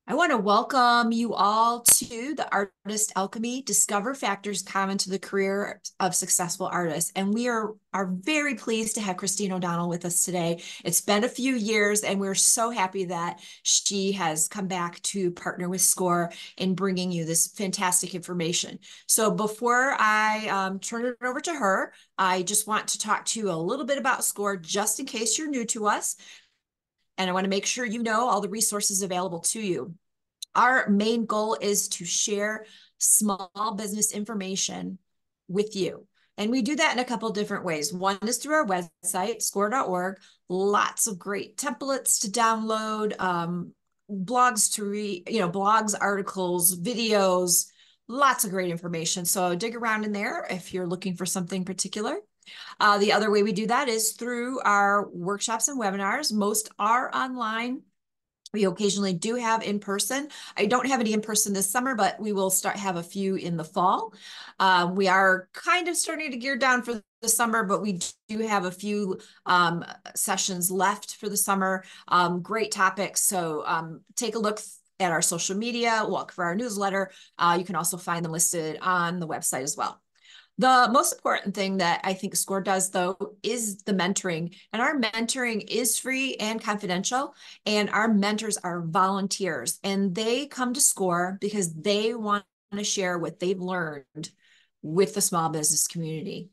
I want to welcome you all to the Artist Alchemy Discover Factors Common to the Career of Successful Artists. And we are very pleased to have Christine O'Donnell with us today. It's been a few years, and we're so happy that she has come back to partner with SCORE in bringing you this fantastic information. So before I turn it over to her, I just want to talk to you a little bit about SCORE, just in case you're new to us. And I want to make sure you know all the resources available to you. Our main goal is to share small business information with you. And we do that in a couple of different ways. One is through our website, score.org. Lots of great templates to download, blogs to read, blogs, articles, videos, lots of great information. So dig around in there if you're looking for something particular. The other way we do that is through our workshops and webinars. Most are online. We occasionally do have in person. I don't have any in person this summer, but we will have a few in the fall. We are kind of starting to gear down for the summer, but we do have a few sessions left for the summer. Great topics. So take a look at our social media, look for our newsletter. You can also find them listed on the website as well. The most important thing that I think SCORE does, though, is the mentoring. And our mentoring is free and confidential. And our mentors are volunteers. And they come to SCORE because they want to share what they've learned with the small business community.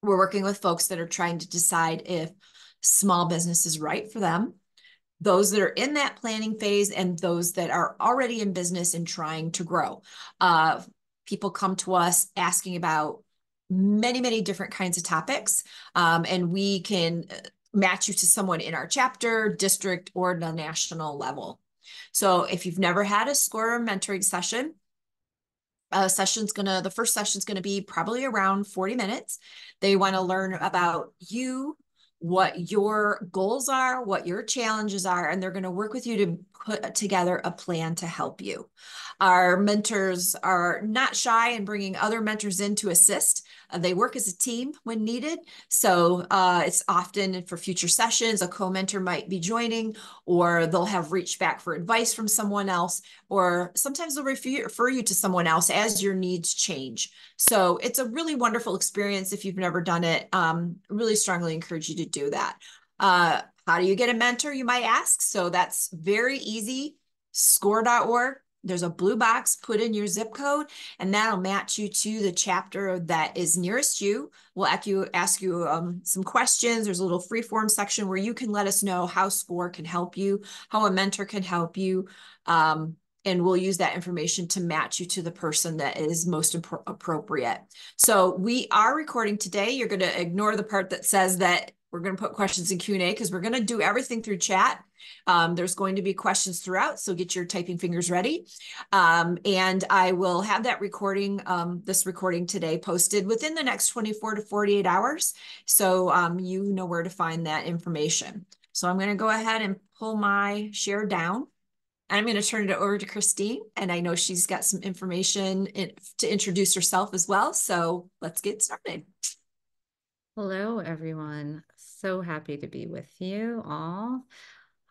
We're working with folks that are trying to decide if small business is right for them, those that are in that planning phase, and those that are already in business and trying to grow. People come to us asking about many different kinds of topics, and we can match you to someone in our chapter, district, or the national level. So if you've never had a SCORE mentoring session, the first session's gonna be probably around 40 minutes. They want to learn about you, what your goals are, what your challenges are, and they're going to work with you to put together a plan to help you. Our mentors are not shy in bringing other mentors in to assist. They work as a team when needed. So it's often for future sessions, a co-mentor might be joining, or they'll have reached back for advice from someone else, or sometimes they'll refer you to someone else as your needs change. So it's a really wonderful experience. If you've never done it, really strongly encourage you to do that. How do you get a mentor, you might ask? So that's very easy. Score.org. There's a blue box, put in your zip code, and that'll match you to the chapter that is nearest you. We'll ask you some questions. There's a little free form section where you can let us know how SCORE can help you, how a mentor can help you. And we'll use that information to match you to the person that is most appropriate. So we are recording today. You're going to ignore the part that says that we're going to put questions in Q&A, because we're going to do everything through chat. There's going to be questions throughout, so get your typing fingers ready. And I will have that recording, this recording today, posted within the next 24 to 48 hours. So you know where to find that information. So I'm going to go ahead and pull my share down. I'm going to turn it over to Christine, and I know she's got some information to introduce herself as well. So let's get started. Hello, everyone. So happy to be with you all.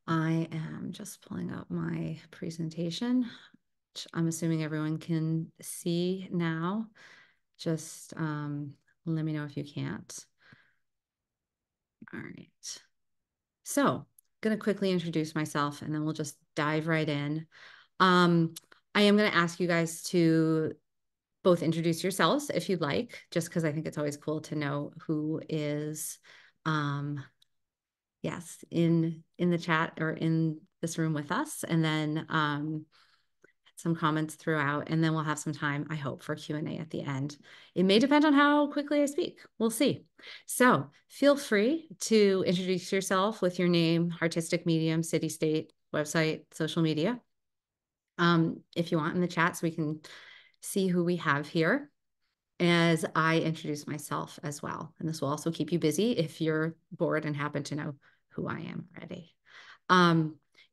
I am just pulling up my presentation, which I'm assuming everyone can see now. Just let me know if you can't. All right. So I'm going to quickly introduce myself, and then we'll just dive right in. I am going to ask you guys to both introduce yourselves if you'd like, just because I think it's always cool to know who is, yes, in the chat or in this room with us, and then some comments throughout, and then we'll have some time, I hope, for Q&A at the end. It may depend on how quickly I speak. We'll see. So feel free to introduce yourself with your name, artistic medium, city, state, website, social media, if you want, in the chat, so we can see who we have here as I introduce myself as well. And this will also keep you busy if you're bored and happen to know who I am already.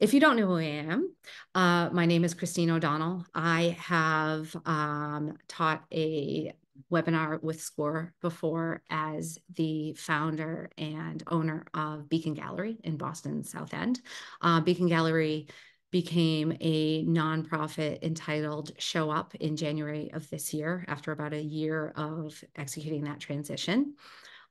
If you don't know who I am, my name is Christine O'Donnell. I have taught a webinar with SCORE before as the founder and owner of Beacon Gallery in Boston South End. Beacon Gallery became a nonprofit entitled ShowUp in January of this year after about a year of executing that transition.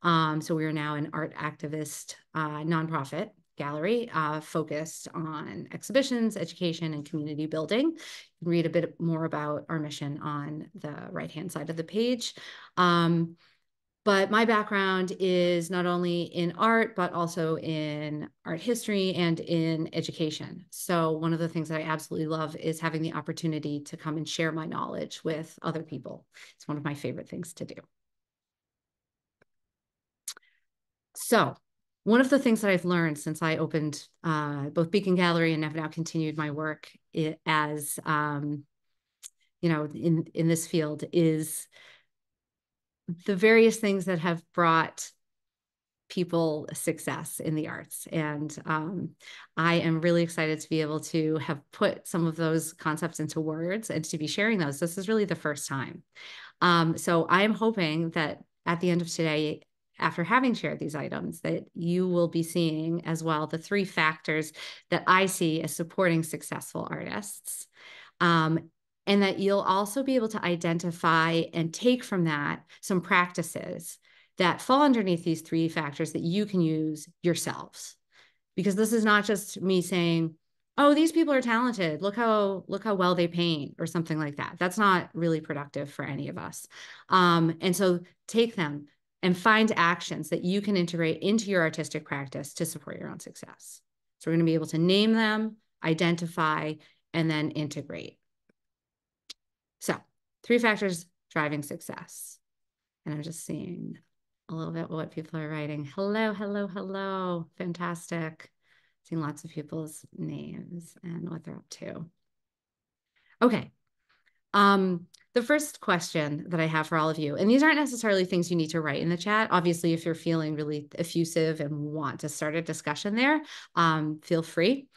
So we are now an art activist nonprofit gallery focused on exhibitions, education, and community building. You can read a bit more about our mission on the right-hand side of the page. But my background is not only in art, but also in art history and in education. So one of the things that I absolutely love is having the opportunity to come and share my knowledge with other people. It's one of my favorite things to do. So one of the things that I've learned since I opened both Beacon Gallery and have now continued my work as, in this field is the various things that have brought people success in the arts. And I am really excited to be able to have put some of those concepts into words and to be sharing those. This is really the first time. So I'm hoping that at the end of today, after having shared these items, that you will be seeing as well the 3 factors that I see as supporting successful artists. And that you'll also be able to identify and take from that some practices that fall underneath these 3 factors that you can use yourselves. Because this is not just me saying, oh, these people are talented. Look how well they paint or something like that. That's not really productive for any of us. And so take them and find actions that you can integrate into your artistic practice to support your own success. So we're going to be able to name them, identify, and then integrate. So 3 factors driving success. And I'm just seeing a little bit what people are writing. Hello, hello, hello. Fantastic. Seeing lots of people's names and what they're up to. Okay. The first question that I have for all of you, and these aren't necessarily things you need to write in the chat. Obviously, if you're feeling really effusive and want to start a discussion there, feel free.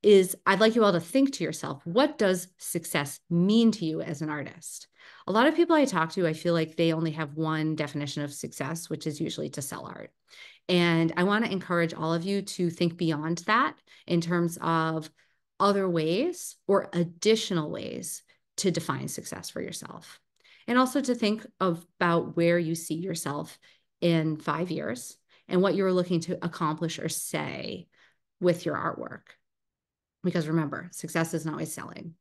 Is I'd like you all to think to yourself, what does success mean to you as an artist? A lot of people I talk to, I feel like they only have one definition of success, which is usually to sell art. And I want to encourage all of you to think beyond that in terms of other ways or additional ways to define success for yourself. And also to think about where you see yourself in 5 years and what you're looking to accomplish or say with your artwork. Because remember, success isn't always selling.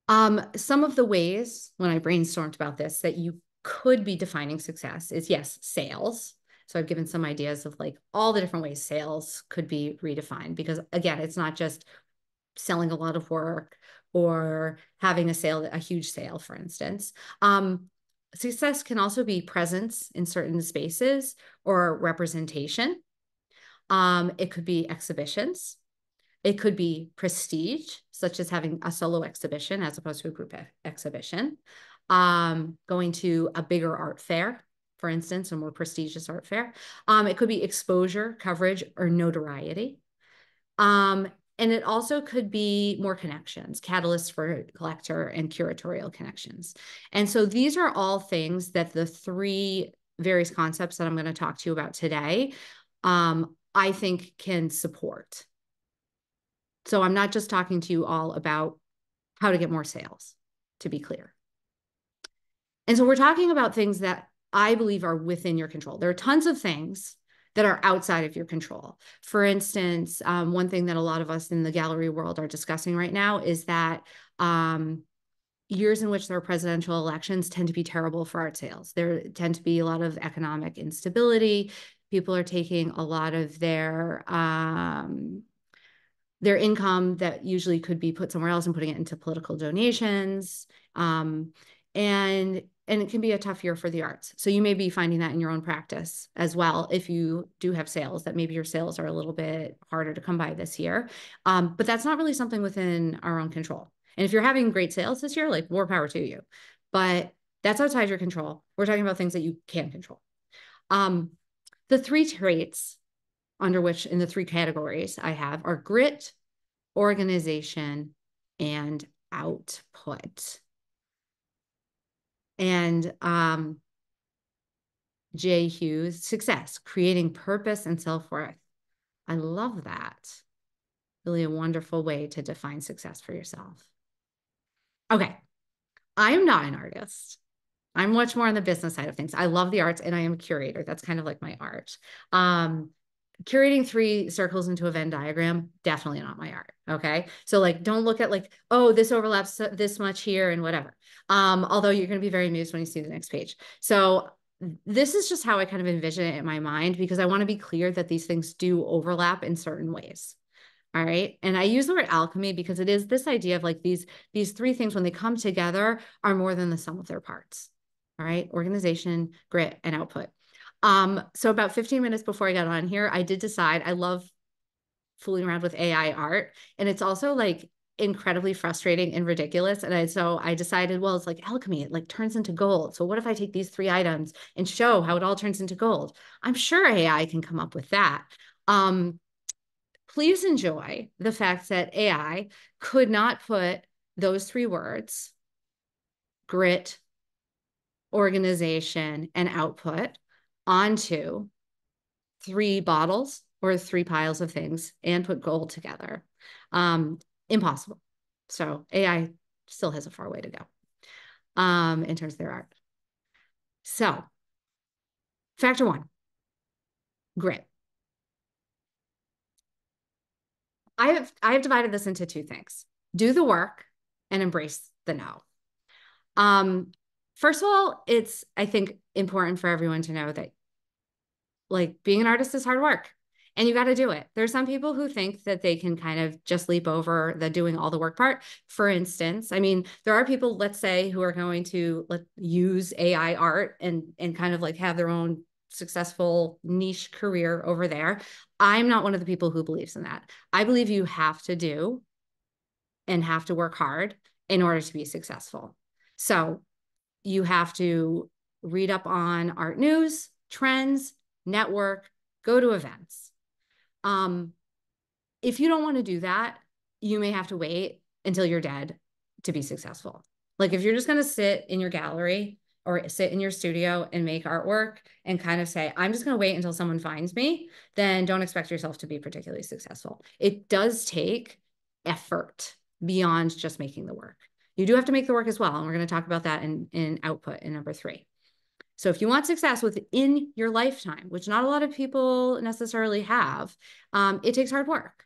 Some of the ways when I brainstormed about this that you could be defining success is, yes, sales. So I've given some ideas of like all the different ways sales could be redefined, because again, it's not just selling a lot of work or having a huge sale, for instance. Success can also be presence in certain spaces or representation. It could be exhibitions. It could be prestige, such as having a solo exhibition as opposed to a group exhibition. Going to a bigger art fair, for instance, a more prestigious art fair. It could be exposure, coverage, or notoriety. And it also could be more connections, catalysts for collector and curatorial connections. And so these are all things that the 3 various concepts that I'm going to talk to you about today, I think can support. So I'm not just talking to you all about how to get more sales, to be clear. And so we're talking about things that I believe are within your control. There are tons of things that are outside of your control. For instance, one thing that a lot of us in the gallery world are discussing right now is that years in which there are presidential elections tend to be terrible for art sales. There tend to be a lot of economic instability. People are taking a lot of their income that usually could be put somewhere else and putting it into political donations. And it can be a tough year for the arts. So you may be finding that in your own practice as well. If you do have sales, that maybe your sales are a little bit harder to come by this year. But that's not really something within our own control. And if you're having great sales this year, like more power to you. But that's outside your control. We're talking about things that you can control. The 3 traits under which in the 3 categories I have are grit, organization, and output. And Jay Hughes, success, creating purpose and self-worth. I love that. really a wonderful way to define success for yourself. Okay. I'm not an artist. I'm much more on the business side of things. I love the arts and I am a curator. That's kind of like my art. Curating 3 circles into a Venn diagram, definitely not my art. Okay. So like, don't look at like, oh, this overlaps this much here and whatever. Although you're going to be very amused when you see the next page. So this is just how I kind of envision it in my mind, because I want to be clear that these things do overlap in certain ways. All right. And I use the word alchemy because it is this idea of like these 3 things, when they come together, are more than the sum of their parts. All right. Organization, grit, and output. So about 15 minutes before I got on here, I did decide I love fooling around with AI art. And it's also like incredibly frustrating and ridiculous. And so I decided, well, it's like alchemy, it like turns into gold. So what if I take these 3 items and show how it all turns into gold? I'm sure AI can come up with that. Please enjoy the fact that AI could not put those 3 words, grit, organization, and output, onto 3 bottles or 3 piles of things and put gold together. Impossible. So AI still has a far way to go in terms of their art. So factor 1, grit. I have divided this into 2 things: do the work and embrace the no. First of all, it's, I think, important for everyone to know that like being an artist is hard work and you got to do it. There's some people who think that they can kind of just leap over the doing all the work part. For instance, I mean, there are people, let's say, who are going to use AI art and kind of like have their own successful niche career over there. I'm not one of the people who believes in that. I believe you have to do and have to work hard in order to be successful. So you have to read up on art news, trends, network, go to events. If you don't want to do that, you may have to wait until you're dead to be successful. Like if you're just going to sit in your gallery or sit in your studio and make artwork and kind of say, I'm just going to wait until someone finds me, then don't expect yourself to be particularly successful. It does take effort beyond just making the work. You do have to make the work as well. And we're going to talk about that in output in number 3. So if you want success within your lifetime, which not a lot of people necessarily have, it takes hard work.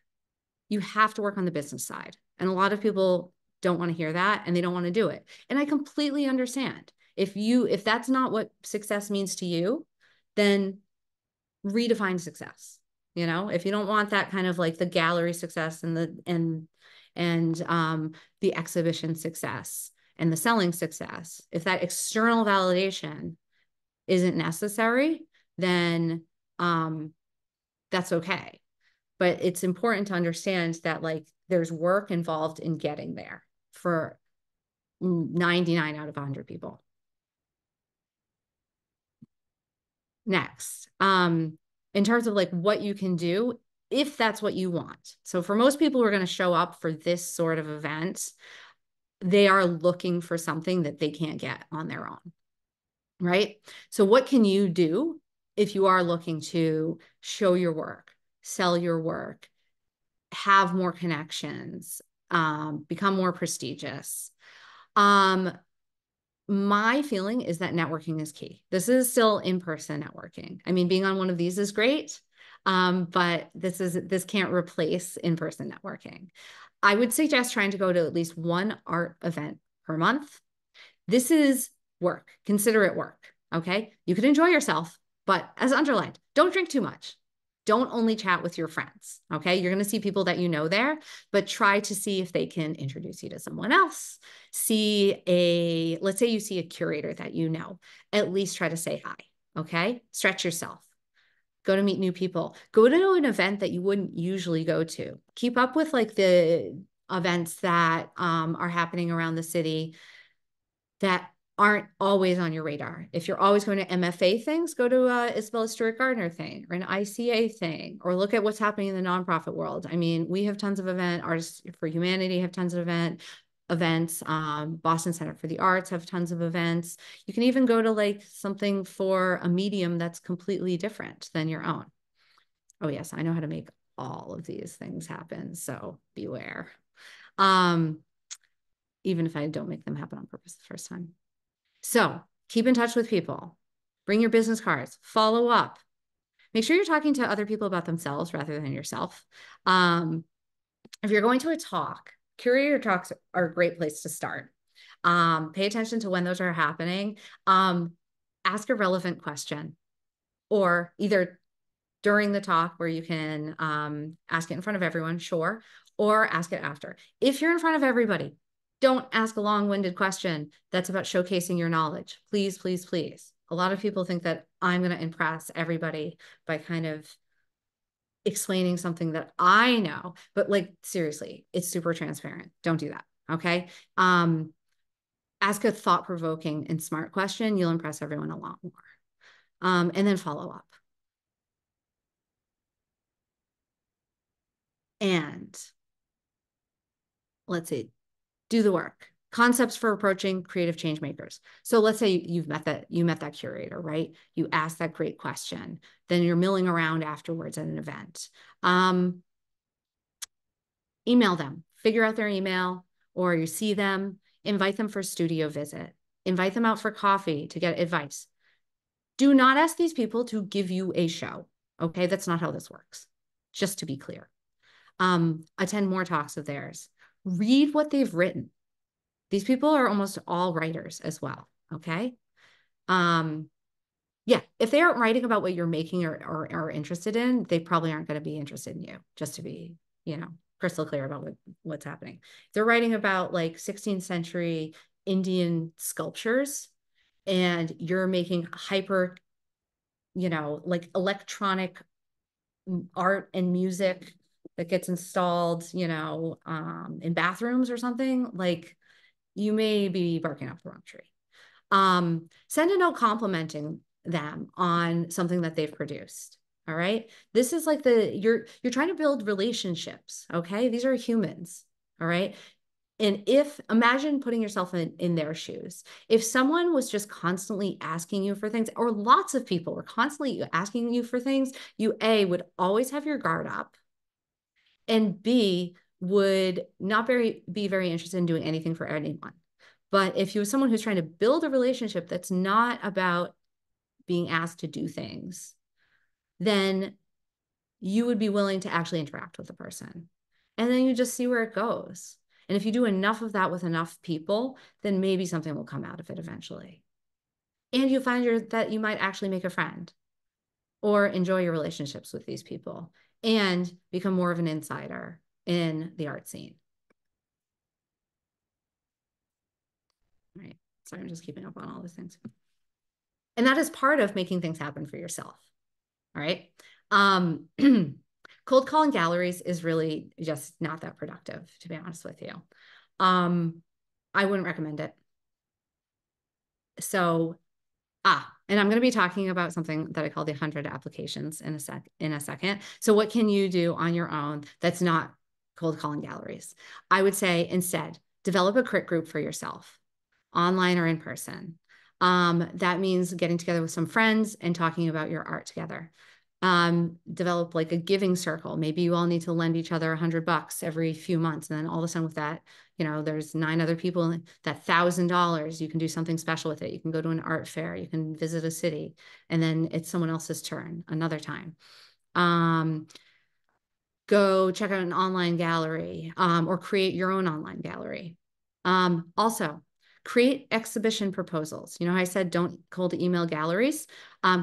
You have to work on the business side. And a lot of people don't want to hear that and they don't want to do it. And I completely understand. If that's not what success means to you, then redefine success. You know, if you don't want that kind of like the gallery success and the exhibition success and the selling success, if that external validation isn't necessary, then that's okay. But it's important to understand that like there's work involved in getting there for 99 out of 100 people. Next, in terms of like what you can do, if that's what you want. So for most people who are going to show up for this sort of event, they are looking for something that they can't get on their own, right? So what can you do if you are looking to show your work, sell your work, have more connections, become more prestigious? My feeling is that networking is key. This is still in-person networking. I mean, being on one of these is great, but this can't replace in-person networking. I would suggest trying to go to at least one art event per month. This is work. Consider it work. Okay. You could enjoy yourself, but as underlined, don't drink too much. Don't only chat with your friends. Okay. You're going to see people that you know there, but try to see if they can introduce you to someone else. Let's say you see a curator that you know, at least try to say hi. Okay. Stretch yourself. Go to meet new people. Go to an event that you wouldn't usually go to. Keep up with like the events that are happening around the city that aren't always on your radar. If you're always going to MFA things, go to Isabella Stewart Gardner thing or an ICA thing, or look at what's happening in the nonprofit world. I mean, we have tons of Artists for Humanity have tons of events. Boston Center for the Arts have tons of events. You can even go to like something for a medium that's completely different than your own. Oh yes, I know how to make all of these things happen. So beware. Even if I don't make them happen on purpose the first time. So keep in touch with people. Bring your business cards. Follow up. Make sure you're talking to other people about themselves rather than yourself. If you're going to a talk, curator talks are a great place to start. Pay attention to when those are happening. Ask a relevant question, or either during the talk where you can ask it in front of everyone, sure, or ask it after. If you're in front of everybody, don't ask a long-winded question that's about showcasing your knowledge. Please, please, please. A lot of people think that I'm going to impress everybody by kind of explaining something that I know, but like, seriously, it's super transparent. Don't do that. Okay. Ask a thought-provoking and smart question. You'll impress everyone a lot more. And then follow up. And let's see, do the work. Concepts for approaching creative change makers. So let's say you met that curator, right? You asked that great question. Then you're milling around afterwards at an event. Email them, figure out their email, or you see them, invite them for a studio visit, invite them out for coffee to get advice. Do not ask these people to give you a show. Okay, that's not how this works. Just to be clear. Attend more talks of theirs. Read what they've written. These people are almost all writers as well. Okay. Yeah, if they aren't writing about what you're making or are interested in, they probably aren't going to be interested in you, just to be, crystal clear about what's happening. If they're writing about like 16th century Indian sculptures and you're making hyper, like electronic art and music that gets installed, in bathrooms or something, like you may be barking up the wrong tree. Send a note complimenting them on something that they've produced. All right. This is like you're trying to build relationships. Okay. These are humans. All right. And imagine putting yourself in their shoes. If someone was just constantly asking you for things, or lots of people were constantly asking you for things, you A, would always have your guard up, and B, would not be very interested in doing anything for anyone. But if you're someone who's trying to build a relationship that's not about being asked to do things, then you would be willing to actually interact with the person. And then you just see where it goes. And if you do enough of that with enough people, then maybe something will come out of it eventually. And you find that you might actually make a friend or enjoy your relationships with these people and become more of an insider in the art scene. All right. Sorry, I'm just keeping up on all these things. And that is part of making things happen for yourself. All right. Cold calling galleries is really just not that productive, to be honest with you. I wouldn't recommend it. So, and I'm going to be talking about something that I call the 100 applications in a second. So what can you do on your own that's not cold calling galleries? I would say instead, develop a crit group for yourself, online or in person. That means getting together with some friends and talking about your art together. Develop like a giving circle. Maybe you all need to lend each other $100 every few months. And then all of a sudden with that, there's 9 other people, that $1,000, you can do something special with it. You can go to an art fair, you can visit a city, and then it's someone else's turn another time. Go check out an online gallery, or create your own online gallery. Also, create exhibition proposals. How I said don't cold email galleries.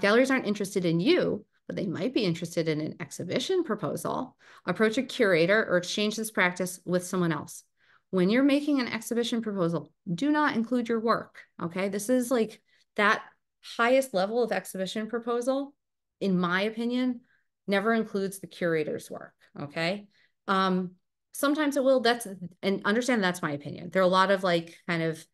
Galleries aren't interested in you, but they might be interested in an exhibition proposal. Approach a curator or exchange this practice with someone else. When you're making an exhibition proposal, do not include your work, okay? This is like that highest level of exhibition proposal, in my opinion, never includes the curator's work, okay? Sometimes it will, and understand that's my opinion. There are a lot of like kind of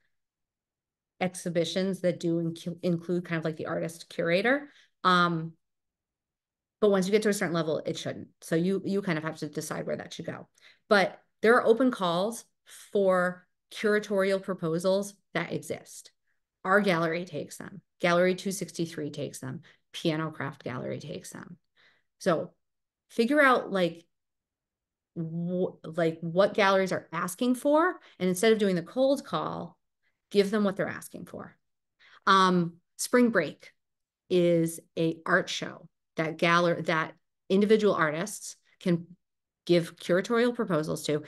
exhibitions that do include kind of like the artist curator. But once you get to a certain level, it shouldn't. So you kind of have to decide where that should go. But there are open calls for curatorial proposals that exist. Our gallery takes them. Gallery 263 takes them. Piano Craft Gallery takes them. So figure out like like what galleries are asking for. And instead of doing the cold call, give them what they're asking for. Spring Break is a art show that individual artists can give curatorial proposals to.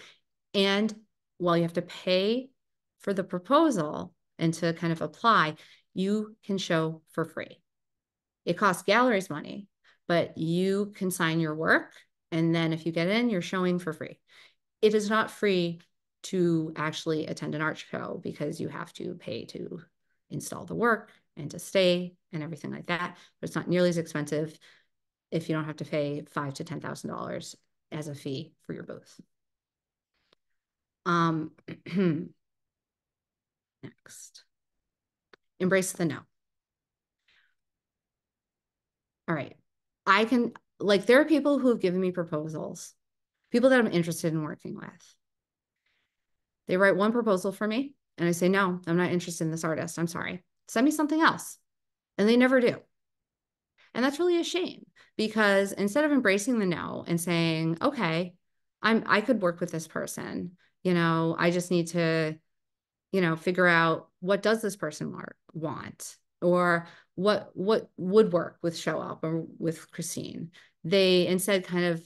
And while you have to pay for the proposal and to kind of apply, you can show for free. It costs galleries money, but you can sign your work. And then if you get in, you're showing for free. It is not free to actually attend an art show because you have to pay to install the work and to stay and everything like that. But it's not nearly as expensive if you don't have to pay $5,000 to $10,000 as a fee for your booth. Next, embrace the no. All right. There are people who have given me proposals, people that I'm interested in working with. They write one proposal for me and I say, no, I'm not interested in this artist. I'm sorry. Send me something else. And they never do. And that's really a shame because instead of embracing the no and saying, okay, I could work with this person, I just need to, figure out what does this person want or what would work with ShowUp or with Christine. They instead kind of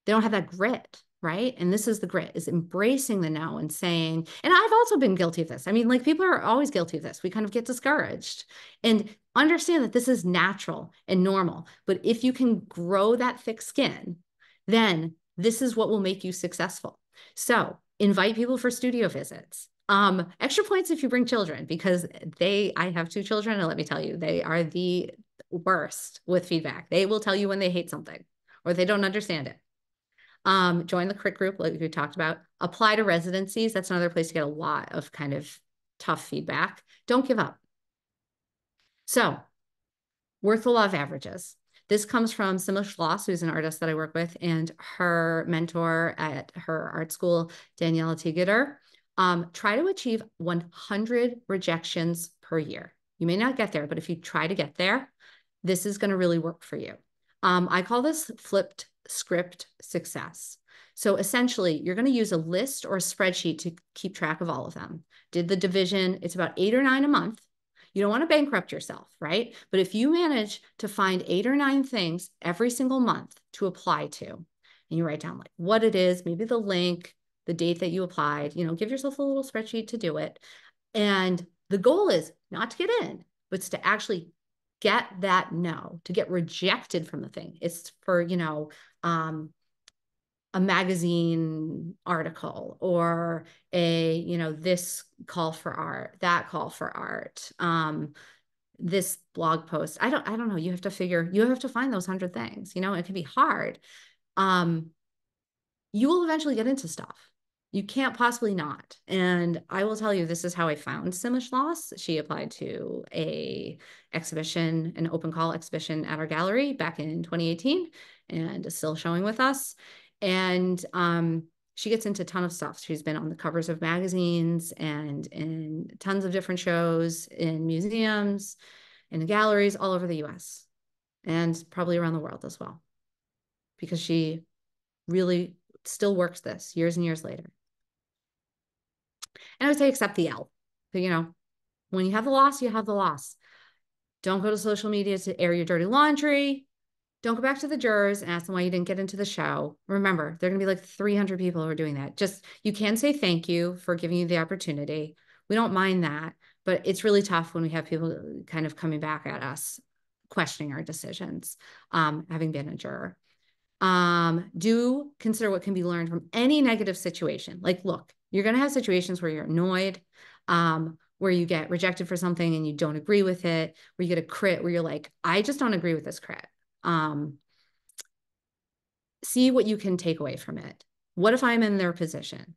they don't have that grit, right? And this is the grit, is embracing the no and saying, and I've also been guilty of this. I mean, like people are always guilty of this. We kind of get discouraged and understand that this is natural and normal. But if you can grow that thick skin, then this is what will make you successful. So invite people for studio visits. Extra points if you bring children because I have 2 children and let me tell you, they are the worst with feedback. They will tell you when they hate something or they don't understand it. Join the crit group, like we talked about. Apply to residencies. That's another place to get a lot of kind of tough feedback. Don't give up. So, worth the law of averages. This comes from Simla Schloss, who's an artist that I work with, and her mentor at her art school, Daniela Tegeter. Try to achieve 100 rejections per year. You may not get there, but if you try to get there, this is going to really work for you. I call this flipped script success. So essentially, you're going to use a list or a spreadsheet to keep track of all of them. Did the division, it's about 8 or 9 a month. You don't want to bankrupt yourself, right? But if you manage to find 8 or 9 things every single month to apply to, and you write down like what it is, maybe the link, the date that you applied, give yourself a little spreadsheet to do it. And the goal is not to get in, but it's to actually get that no, to get rejected from the thing. It's for, a magazine article or this call for art, that call for art, this blog post. I don't know. You have to find those 100 things, it can be hard. You will eventually get into stuff. You can't possibly not. And I will tell you, this is how I found Simla Schloss. She applied to an open call exhibition at our gallery back in 2018 and is still showing with us. And she gets into a ton of stuff. She's been on the covers of magazines and in tons of different shows in museums, in galleries all over the US and probably around the world as well, because she really still works this years and years later. And I would say accept the L. But, when you have the loss, you have the loss. Don't go to social media to air your dirty laundry. Don't go back to the jurors and ask them why you didn't get into the show. Remember, there are going to be like 300 people who are doing that. You can say thank you for giving you the opportunity. We don't mind that, but it's really tough when we have people kind of coming back at us, questioning our decisions, having been a juror. Do consider what can be learned from any negative situation. Like, look, you're going to have situations where you're annoyed, where you get rejected for something and you don't agree with it, where you get a crit where you're like, I just don't agree with this crit. See what you can take away from it. What if I'm in their position?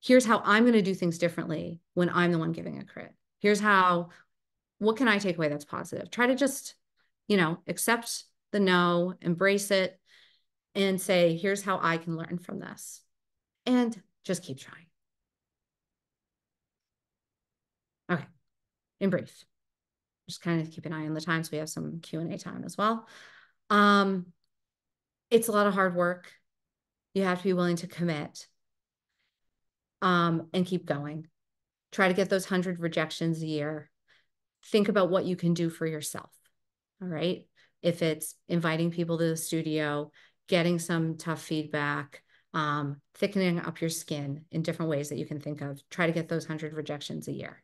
Here's how I'm going to do things differently when I'm the one giving a crit. What can I take away that's positive? Try to just, accept the no, embrace it, and say, here's how I can learn from this. And just keep trying. Okay, in brief, just kind of keep an eye on the time so we have some Q&A time as well. It's a lot of hard work. You have to be willing to commit, and keep going. Try to get those 100 rejections a year. Think about what you can do for yourself. All right. If it's inviting people to the studio, getting some tough feedback, thickening up your skin in different ways that you can think of, try to get those 100 rejections a year.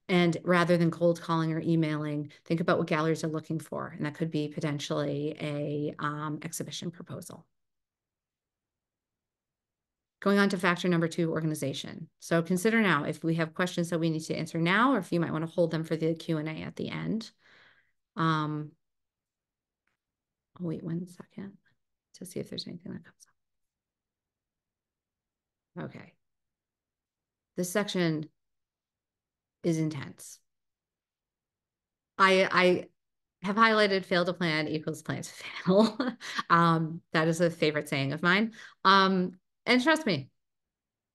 And rather than cold calling or emailing, think about what galleries are looking for. And that could be potentially a exhibition proposal. Going on to factor number 2, organization. So consider now if we have questions that we need to answer now, or if you might want to hold them for the Q&A at the end. I'll wait 1 second to see if there's anything that comes up. Okay. This section is intense. I have highlighted fail to plan equals plan to fail. That is a favorite saying of mine. And trust me,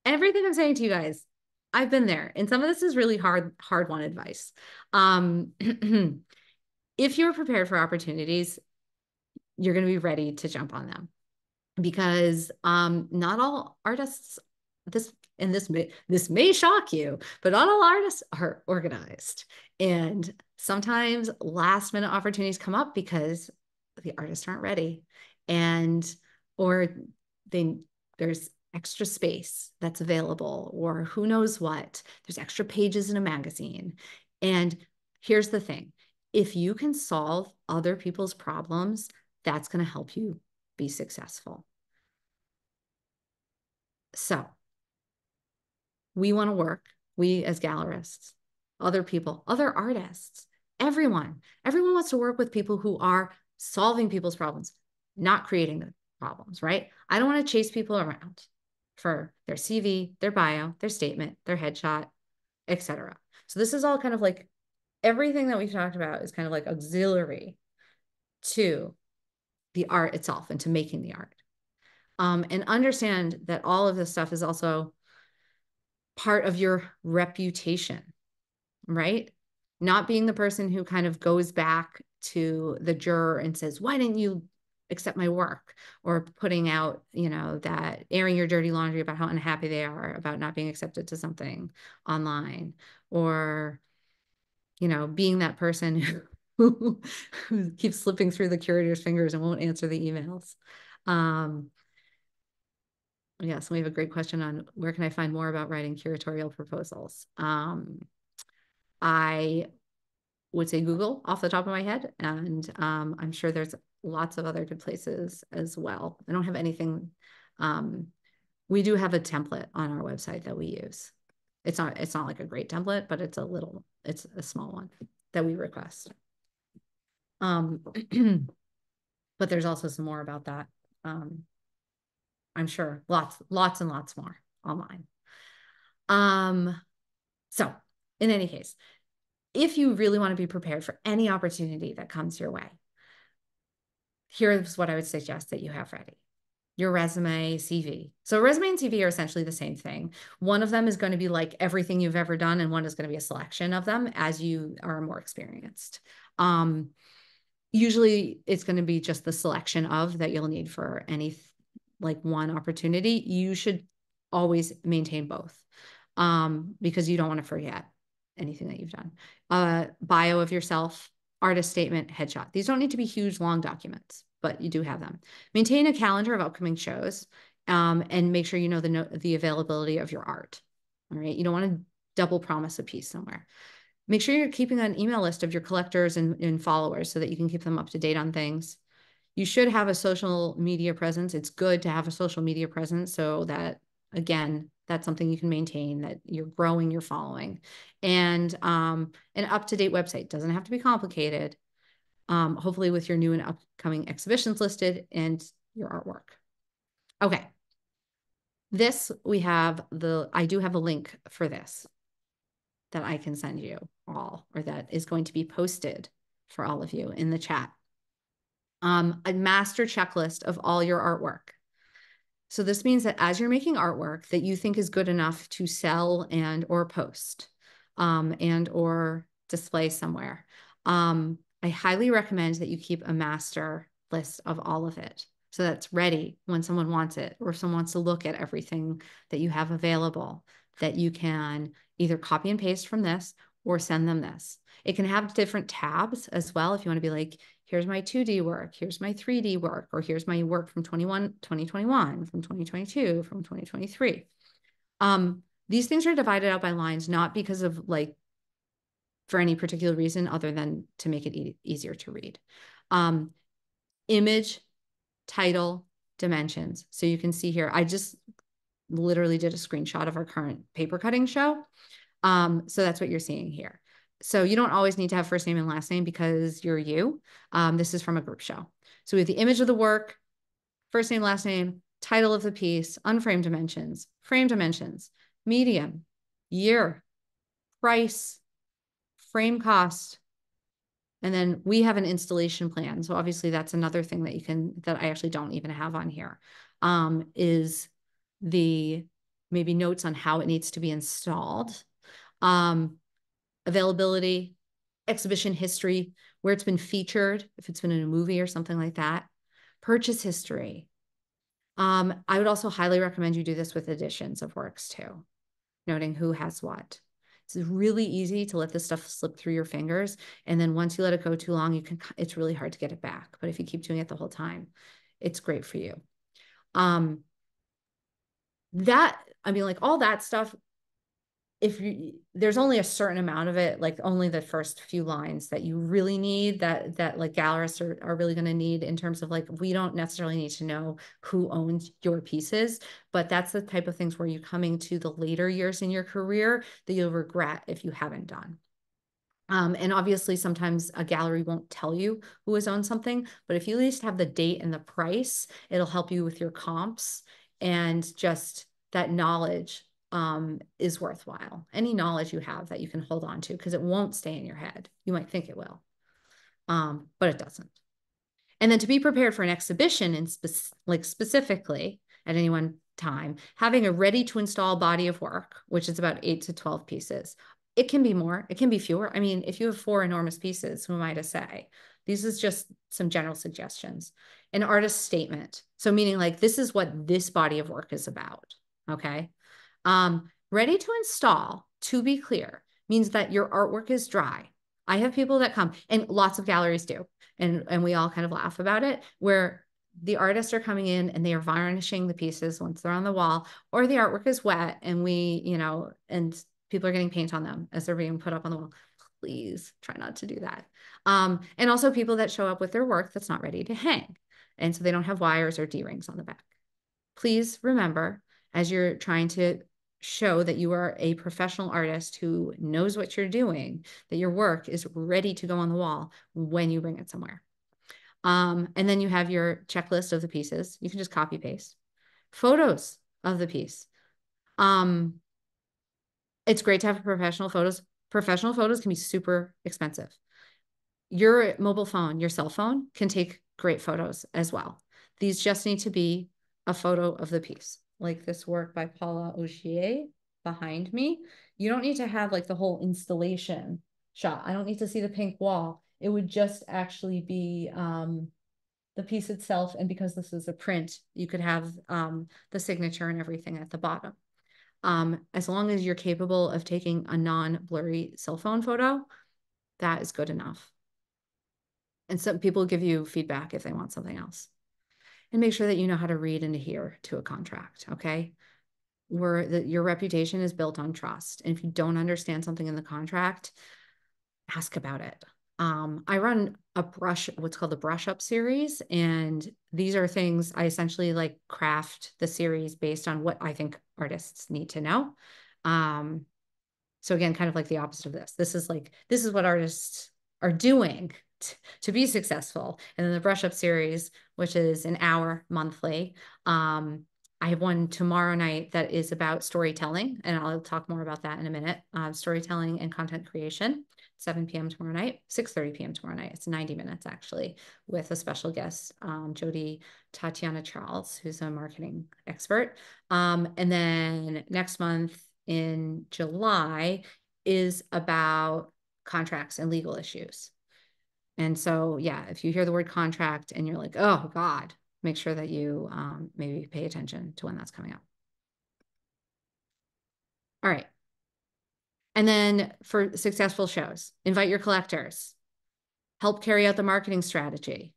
everything I'm saying to you guys, I've been there. And some of this is really hard-won advice. If you're prepared for opportunities, you're going to be ready to jump on them, because not all artists, this may shock you, but not all artists are organized. And sometimes last minute opportunities come up because the artists aren't ready, and or there's extra space that's available, or who knows what, there's extra pages in a magazine. And here's the thing, if you can solve other people's problems, that's going to help you be successful. So we want to work, we as gallerists, other people, other artists, everyone wants to work with people who are solving people's problems, not creating the problems, right? I don't want to chase people around for their CV, their bio, their statement, their headshot, etc. So this is all kind of like, everything that we've talked about is kind of like auxiliary to the art itself and to making the art. And understand that all of this stuff is also part of your reputation, right? Not being the person who kind of goes back to the juror and says, why didn't you accept my work? Or putting out, that airing your dirty laundry about how unhappy they are about not being accepted to something online, or, being that person who keeps slipping through the curator's fingers and won't answer the emails. Yes, we have a great question on where can I find more about writing curatorial proposals. I would say Google off the top of my head, and I'm sure there's lots of other good places as well. I don't have anything. We do have a template on our website that we use. It's not like a great template, but it's a small one that we request. But there's also some more about that. I'm sure lots and lots more online. So in any case, if you really want to be prepared for any opportunity that comes your way, here's what I would suggest that you have ready. Your resume, CV. So resume and CV are essentially the same thing. One of them is going to be like everything you've ever done, and one is going to be a selection of them as you are more experienced. Usually it's going to be just the selection of that you'll need for any like one opportunity. You should always maintain both, because you don't want to forget anything that you've done. Bio of yourself, artist statement, headshot. These don't need to be huge, long documents, but you do have them. Maintain a calendar of upcoming shows, and make sure you know the availability of your art. All right. You don't want to double promise a piece somewhere. Make sure you're keeping an email list of your collectors and followers so that you can keep them up to date on things. You should have a social media presence. It's good to have a social media presence so that, again, that's something you can maintain, that you're growing your following. And an up-to-date website doesn't have to be complicated. Hopefully with your new and upcoming exhibitions listed and your artwork. Okay. I do have a link for this that I can send you all, or that is going to be posted for all of you in the chat. A master checklist of all your artwork. So this means that as you're making artwork that you think is good enough to sell and or post, and or display somewhere, I highly recommend that you keep a master list of all of it. So that's ready when someone wants it, or if someone wants to look at everything that you have available, that you can either copy and paste from this or send them this. It can have different tabs as well. If you want to be like, here's my 2D work, here's my 3D work, or here's my work from 2021, from 2022, from 2023. These things are divided out by lines, not because of like, for any particular reason other than to make it easier to read. Image, title, dimensions. So you can see here, I just literally did a screenshot of our current paper cutting show. So that's what you're seeing here. So you don't always need to have first name and last name because you're you. This is from a group show. So we have the image of the work, first name, last name, title of the piece, unframed dimensions, frame dimensions, medium, year, price, frame cost, and then we have an installation plan. So obviously that's another thing that you can, that I actually don't even have on here, is the maybe notes on how it needs to be installed, availability, exhibition history, where it's been featured, if it's been in a movie or something like that, purchase history. I would also highly recommend you do this with editions of works too, noting who has what. It's really easy to let this stuff slip through your fingers. And then once you let it go too long, it's really hard to get it back. But if you keep doing it the whole time, it's great for you. Like all that stuff, there's only a certain amount of it, like only the first few lines that you really need, that like gallerists are really going to need, in terms of like, we don't necessarily need to know who owns your pieces, but that's the type of things where you're coming to the later years in your career that you'll regret if you haven't done. And obviously sometimes a gallery won't tell you who has owned something, but if you at least have the date and the price, it'll help you with your comps, and just that knowledge is worthwhile. Any knowledge you have that you can hold on to, because it won't stay in your head. You might think it will, but it doesn't. And then to be prepared for an exhibition, and specifically at any one time, having a ready to install body of work, which is about 8 to 12 pieces. It can be more, it can be fewer. I mean, if you have 4 enormous pieces, who am I to say? These is just some general suggestions. An artist statement. So meaning like, this is what this body of work is about. Okay. Ready to install, to be clear, means that your artwork is dry. I have people that come, and lots of galleries do, and we all kind of laugh about it, where the artists are coming in and they are varnishing the pieces once they're on the wall, or the artwork is wet and and people are getting paint on them as they're being put up on the wall. Please try not to do that. And also people that show up with their work that's not ready to hang, and so they don't have wires or D-rings on the back. Please remember, as you're trying to show that you are a professional artist who knows what you're doing, that your work is ready to go on the wall when you bring it somewhere. And then you have your checklist of the pieces. You can just copy paste. Photos of the piece. It's great to have professional photos. Professional photos can be super expensive. Your mobile phone, your cell phone, can take great photos as well. These just need to be a photo of the piece, like this work by Paula Augier behind me. You don't need to have like the whole installation shot. I don't need to see the pink wall. It would just actually be the piece itself. And because this is a print, you could have the signature and everything at the bottom. As long as you're capable of taking a non-blurry cell phone photo, that is good enough. And some people give you feedback if they want something else. And make sure that you know how to read and adhere to a contract, okay? Your reputation is built on trust. And if you don't understand something in the contract, ask about it. I run what's called the brush up series. And these are things I essentially like craft the series based on what I think artists need to know. So again, kind of like the opposite of this. This is what artists are doing to be successful. And then the brush up series, which is an hour monthly. I have one tomorrow night that is about storytelling, and I'll talk more about that in a minute. Storytelling and content creation, 7 p.m. tomorrow night, 6:30 p.m. tomorrow night. It's 90 minutes actually, with a special guest, Jody Tatiana Charles, who's a marketing expert. And then next month in July is about contracts and legal issues. And so, yeah, if you hear the word contract and you're like, oh God, make sure that you maybe pay attention to when that's coming up. All right. And then for successful shows, invite your collectors, help carry out the marketing strategy.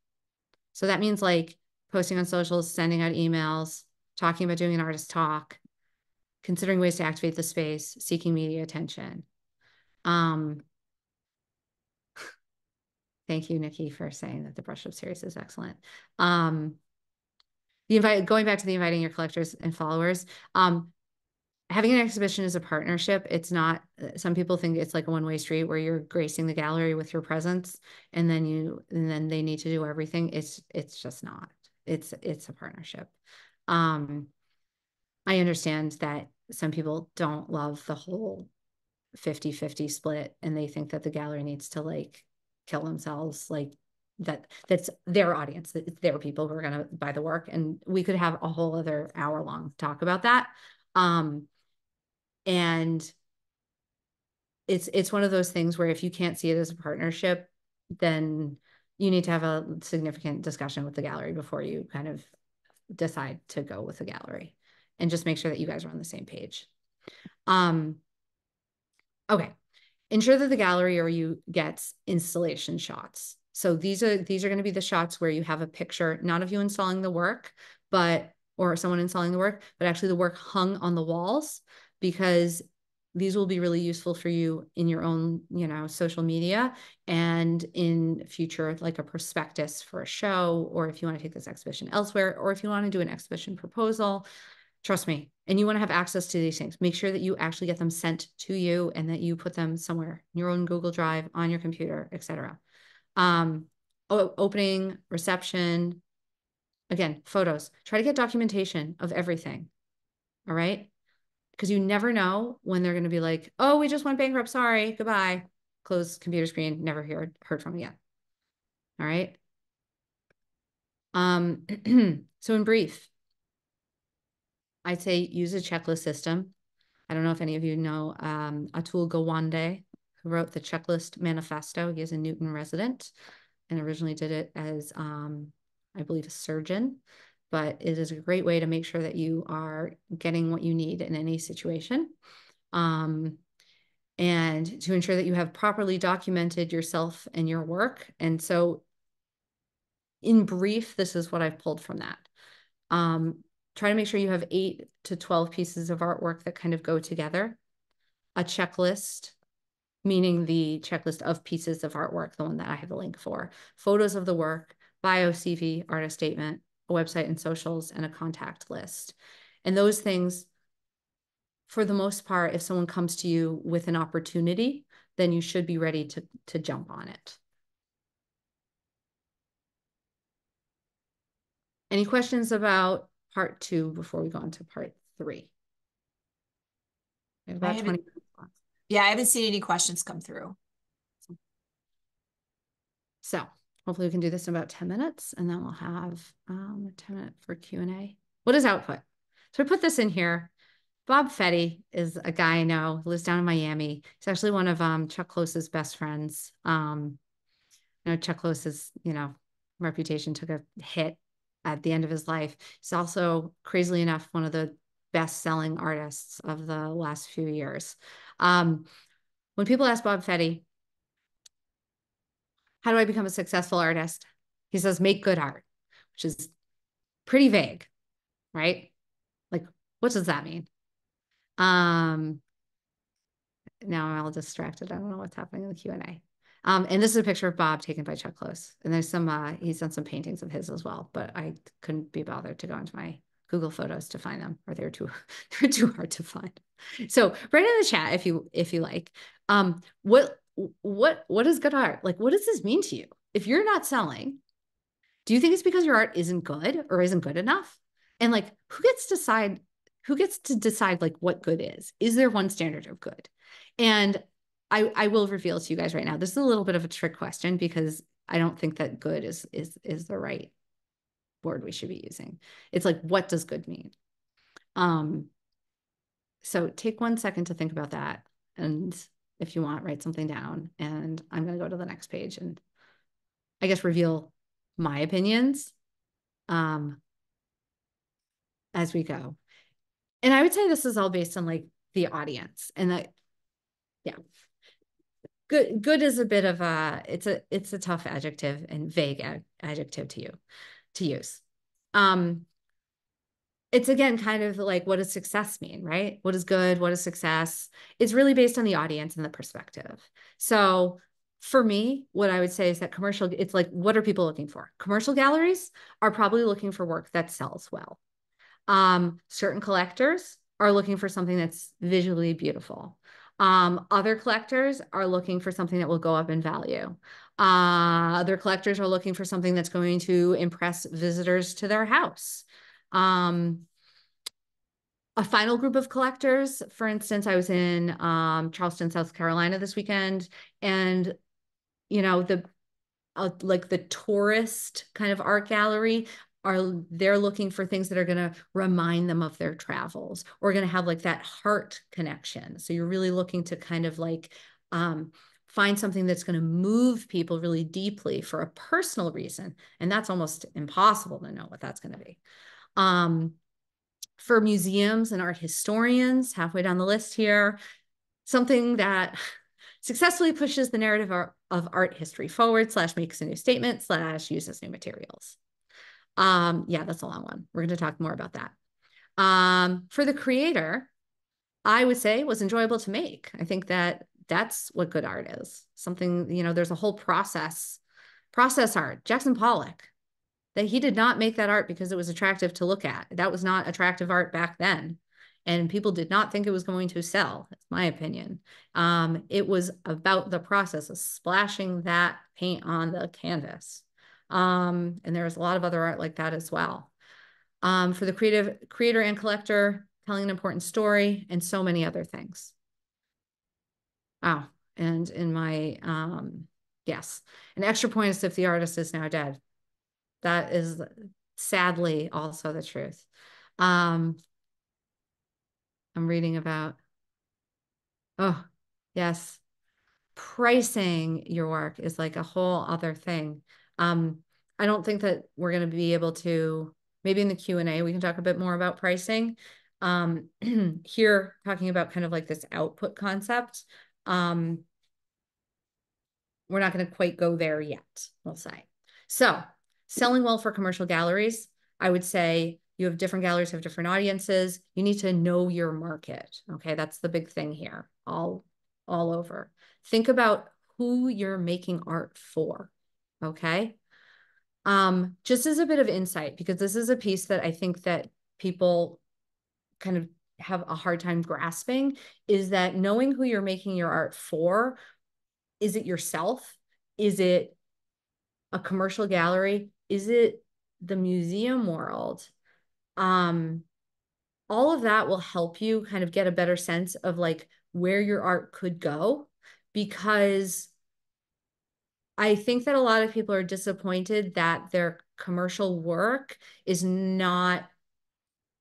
So that means like posting on socials, sending out emails, talking about doing an artist talk, considering ways to activate the space, seeking media attention. Thank you, Nikki, for saying that the brush up series is excellent. Going back to the inviting your collectors and followers, having an exhibition is a partnership. It's not, some people think it's like a one-way street where you're gracing the gallery with your presence and then they need to do everything. It's just not. It's a partnership. I understand that some people don't love the whole 50-50 split and they think that the gallery needs to like kill themselves, like that's their audience, it's their people who are going to buy the work, and we could have a whole other hour-long talk about that. And it's one of those things where if you can't see it as a partnership, then you need to have a significant discussion with the gallery before you kind of decide to go with the gallery, and just make sure that you guys are on the same page. Okay. Ensure that the gallery or you gets installation shots. So these are going to be the shots where you have a picture, not of you installing the work, or someone installing the work, but actually the work hung on the walls, because these will be really useful for you in your own, social media and in future, like a prospectus for a show, or if you want to take this exhibition elsewhere, or if you want to do an exhibition proposal. Trust me. And you want to have access to these things. Make sure that you actually get them sent to you and that you put them somewhere in your own Google Drive, on your computer, etc. Opening, reception, again, photos. Try to get documentation of everything. All right. Because you never know when they're going to be like, oh, we just went bankrupt. Sorry. Goodbye. Close computer screen. Never heard from again. All right. So in brief, I'd say use a checklist system. I don't know if any of you know Atul Gawande, who wrote the Checklist Manifesto. He is a Newton resident and originally did it as, I believe, a surgeon. But it is a great way to make sure that you are getting what you need in any situation. And to ensure that you have properly documented yourself and your work. And so in brief, this is what I've pulled from that. Try to make sure you have 8 to 12 pieces of artwork that kind of go together. A checklist, meaning the checklist of pieces of artwork, the one that I have the link for. Photos of the work, bio, CV, artist statement, a website and socials, and a contact list. And those things, for the most part, if someone comes to you with an opportunity, then you should be ready to jump on it. Any questions about part 2 before we go on to part 3? We have about 20 minutes left. Yeah, I haven't seen any questions come through. So hopefully we can do this in about 10 minutes, and then we'll have a 10-minute for Q&A. What is output? So I put this in here. Bob Fetty is a guy I know, lives down in Miami. He's actually one of Chuck Close's best friends. Chuck Close's, reputation took a hit at the end of his life. He's also, crazily enough, one of the best-selling artists of the last few years. When people ask Bob Fetty, how do I become a successful artist? He says, make good art, which is pretty vague, right? Like, what does that mean? Now I'm all distracted. I don't know what's happening in the Q&A. And this is a picture of Bob taken by Chuck Close. And there's he's done some paintings of his as well, but I couldn't be bothered to go into my Google Photos to find them, or they're too hard to find. So write in the chat if you like. What is good art? Like, what does this mean to you? If you're not selling, do you think it's because your art isn't good or isn't good enough? And like, who gets to decide like what good is? Is there one standard of good? And I will reveal to you guys right now, this is a little bit of a trick question, because I don't think that good is the right word we should be using. It's like, what does good mean? So take 1 second to think about that. And if you want, write something down, and I'm going to go to the next page and I guess reveal my opinions. um, as we go. And I would say this is all based on like the audience, and that, yeah, good is a bit of it's a tough adjective and vague adjective to use. It's again kind of like, what does success mean, right? What is good? What is success? It's really based on the audience and the perspective. So for me, what I would say is that it's like, what are people looking for? Commercial galleries are probably looking for work that sells well. Certain collectors are looking for something that's visually beautiful. Other collectors are looking for something that will go up in value. Other collectors are looking for something that's going to impress visitors to their house. A final group of collectors, for instance, I was in Charleston, South Carolina this weekend, and like the tourist kind of art gallery they're looking for things that are going to remind them of their travels, or going to have like that heart connection. So you're really looking to kind of like find something that's going to move people really deeply for a personal reason, and that's almost impossible to know what that's going to be. For museums and art historians, halfway down the list here, something that successfully pushes the narrative of art history forward, / makes a new statement, / uses new materials. Yeah, that's a long one. We're going to talk more about that. For the creator, I would say was enjoyable to make. I think that's what good art is. Something, there's a whole process art. Jackson Pollock, that he did not make that art because it was attractive to look at. That was not attractive art back then. And people did not think it was going to sell. That's my opinion. It was about the process of splashing that paint on the canvas. And there's a lot of other art like that as well. For the creator and collector, telling an important story, and so many other things. Oh, and in my, yes, an extra point is if the artist is now dead. That is sadly also the truth. I'm reading about, oh, yes, pricing your work is like a whole other thing. I don't think that we're going to be able to, maybe in the Q&A, we can talk a bit more about pricing. Here, talking about kind of like this output concept. We're not going to quite go there yet, we'll say. So selling well for commercial galleries, I would say you have different galleries, have different audiences. You need to know your market. Okay, that's the big thing here, all over. Think about who you're making art for. Okay. Just as a bit of insight, because this is a piece that I think that people kind of have a hard time grasping, is that knowing who you're making your art for. Is it yourself? Is it a commercial gallery? Is it the museum world? All of that will help you kind of get a better sense of like where your art could go, because I think that a lot of people are disappointed that their commercial work is not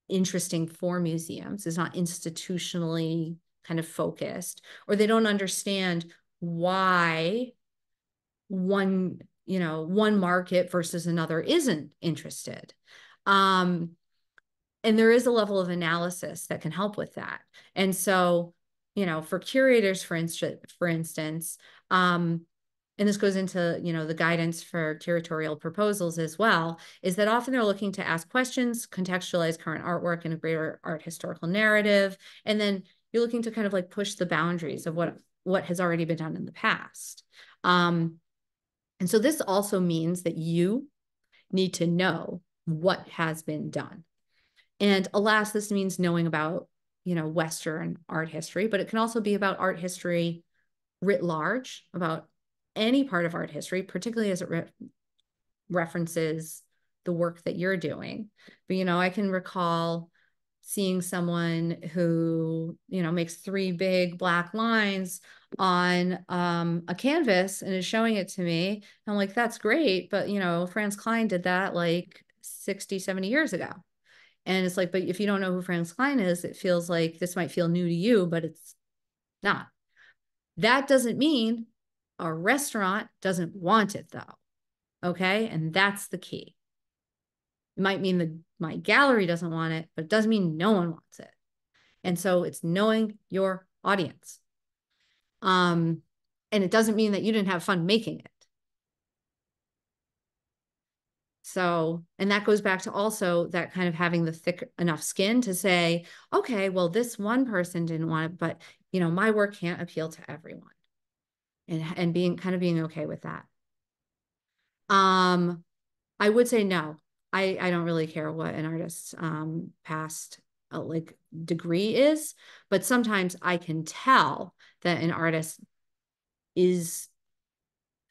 interesting for museums, is not institutionally kind of focused, or they don't understand why one market versus another isn't interested. And there is a level of analysis that can help with that. And so, for curators, for instance, and this goes into, the guidance for curatorial proposals as well, is that often they're looking to ask questions, contextualize current artwork in a greater art historical narrative. And then you're looking to kind of like push the boundaries of what has already been done in the past. And so this also means that you need to know what has been done. And alas, this means knowing about, Western art history, but it can also be about art history writ large, about any part of art history, particularly as it references the work that you're doing. But, I can recall seeing someone who, makes 3 big black lines on a canvas and is showing it to me. I'm like, that's great. But, Franz Klein did that like 60, 70 years ago. And it's like, but if you don't know who Franz Klein is, it feels like this might feel new to you, but it's not. That doesn't mean a restaurant doesn't want it though. Okay. And that's the key. It might mean that my gallery doesn't want it, but it doesn't mean no one wants it. And so it's knowing your audience. And it doesn't mean that you didn't have fun making it. So, and that goes back to also that kind of having the thick enough skin to say, okay, well, this one person didn't want it, but my work can't appeal to everyone. And being okay with that. I would say no. I don't really care what an artist's past like degree is, but sometimes I can tell that an artist is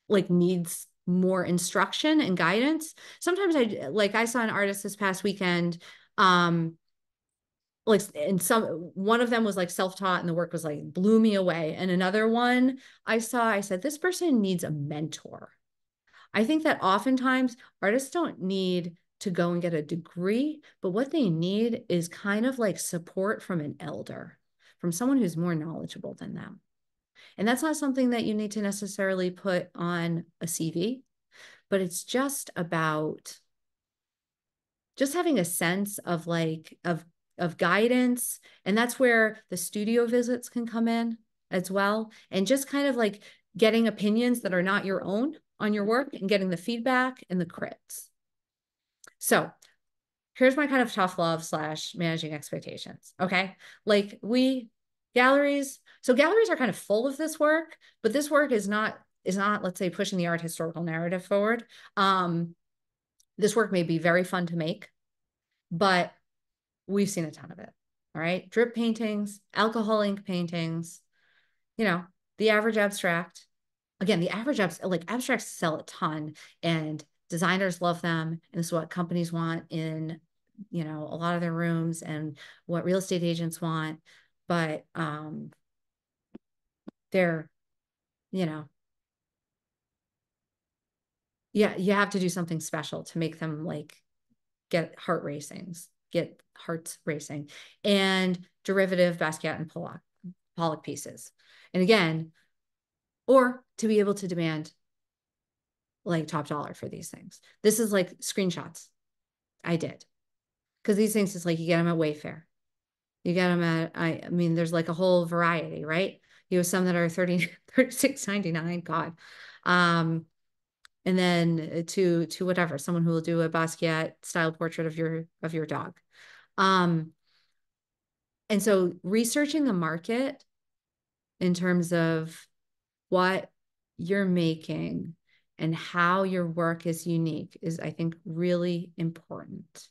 like needs more instruction and guidance. Sometimes I saw an artist this past weekend, like, and one of them was like self-taught and the work was like blew me away. And another one I said, this person needs a mentor. I think that oftentimes artists don't need to go and get a degree, but what they need is kind of like support from an elder, from someone who's more knowledgeable than them. And that's not something that you need to necessarily put on a CV, but it's just about just having a sense of of guidance. And that's where the studio visits can come in as well. And just kind of like getting opinions that are not your own on your work and getting the feedback and the crits. So here's my kind of tough love / managing expectations. Okay. Like galleries are kind of full of this work, but this work is not, let's say, pushing the art historical narrative forward. This work may be very fun to make, but we've seen a ton of it. All right. Drip paintings, alcohol ink paintings, the average abstract. Again, the average abstracts sell a ton and designers love them. And this is what companies want in, a lot of their rooms and what real estate agents want. But they're, yeah, you have to do something special to make them like get hearts racing, and derivative Basquiat and Pollock pieces. And again, or to be able to demand like top dollar for these things. This is like screenshots I did. Because these things, it's like you get them at Wayfair. You get them at, I mean, there's like a whole variety, right? You have some that are $36.99, God. And then to whatever, someone who will do a Basquiat style portrait of your dog. And so researching the market in terms of what you're making and how your work is unique is, I think, really important.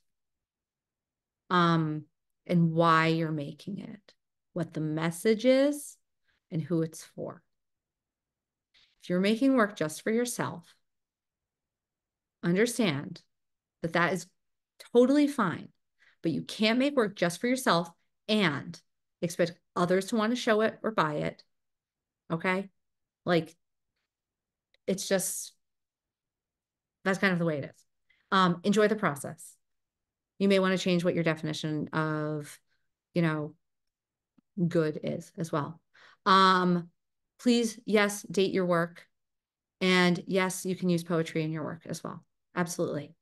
And why you're making it, what the message is, and who it's for. If you're making work just for yourself, understand that that is totally fine, but you can't make work just for yourself and expect others to want to show it or buy it. Okay? Like, it's just, that's kind of the way it is. Enjoy the process. You may want to change what your definition of, good is as well. Please, yes, date your work. And yes, you can use poetry in your work as well. Absolutely.